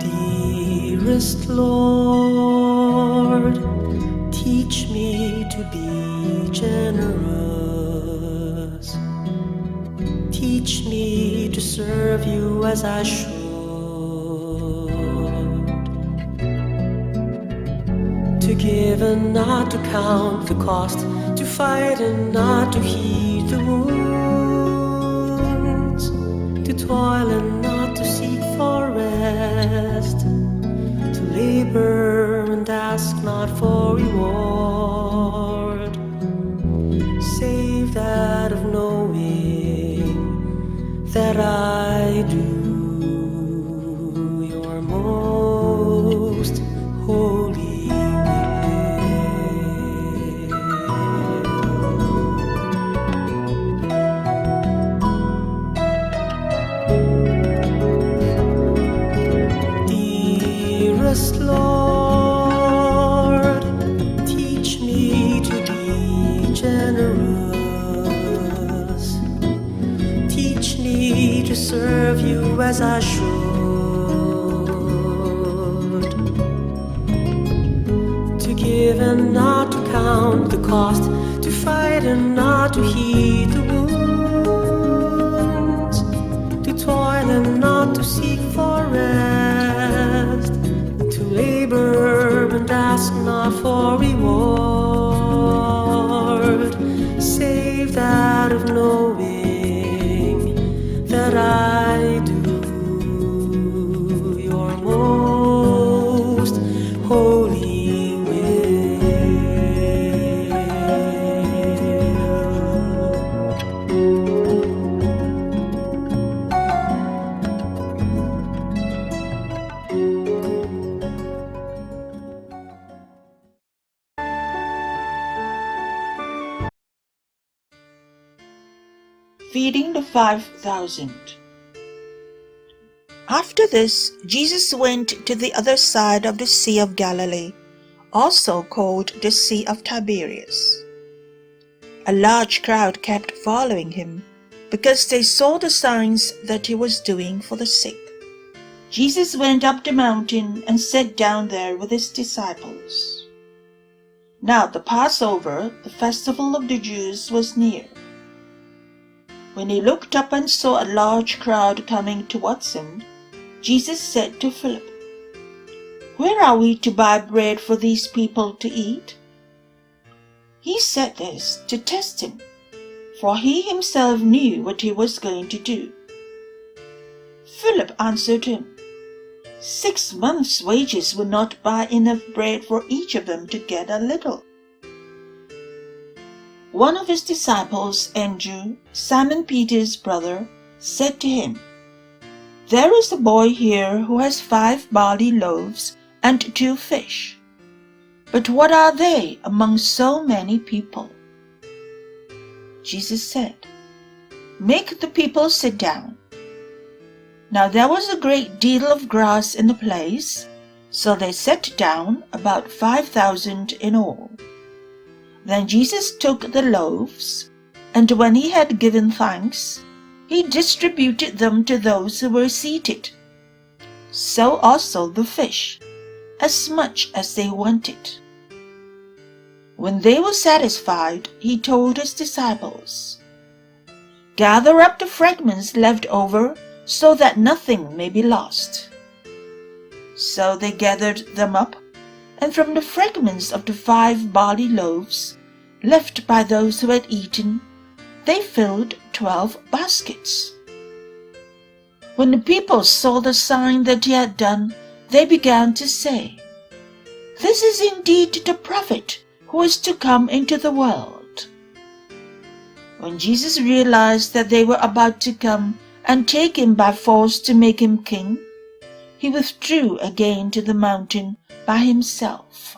Dearest Lord, teach me to be generous. Teach me to serve you as I should. To give and not to count the cost. To fight and not to heed the wounds. To toil and not to seek for rest. To labor and ask not for reward. Saved out of knowing that I do your most holy Lord, teach me to be generous. Teach me to serve you as I should. To give and not to count the cost. To fight and not to heed the wounds. To toil and not to seek for rest. Labor and ask not for reward, saved out of knowing that I do your most holy will. Feeding the 5,000. After this, Jesus went to the other side of the Sea of Galilee, also called the Sea of Tiberias. A large crowd kept following him, because they saw the signs that he was doing for the sick. Jesus went up the mountain and sat down there with his disciples. Now the Passover, the festival of the Jews, was near. When he looked up and saw a large crowd coming towards him, Jesus said to Philip, "Where are we to buy bread for these people to eat?" He said this to test him, for he himself knew what he was going to do. Philip answered him, 6 months' wages would not buy enough bread for each of them to get a little. One of his disciples, Andrew, Simon Peter's brother, said to him, "There is a boy here who has 5 barley loaves and 2 fish. But what are they among so many people?" Jesus said, "Make the people sit down." Now there was a great deal of grass in the place, so they sat down, about 5,000 in all. Then Jesus took the loaves, and when he had given thanks, he distributed them to those who were seated. So also the fish, as much as they wanted. When they were satisfied, he told his disciples, "Gather up the fragments left over, so that nothing may be lost." So they gathered them up, and from the fragments of the 5 barley loaves, left by those who had eaten, they filled 12 baskets. When the people saw the sign that he had done, they began to say, "This is indeed the prophet who is to come into the world." When Jesus realized that they were about to come and take him by force to make him king, he withdrew again to the mountain by himself.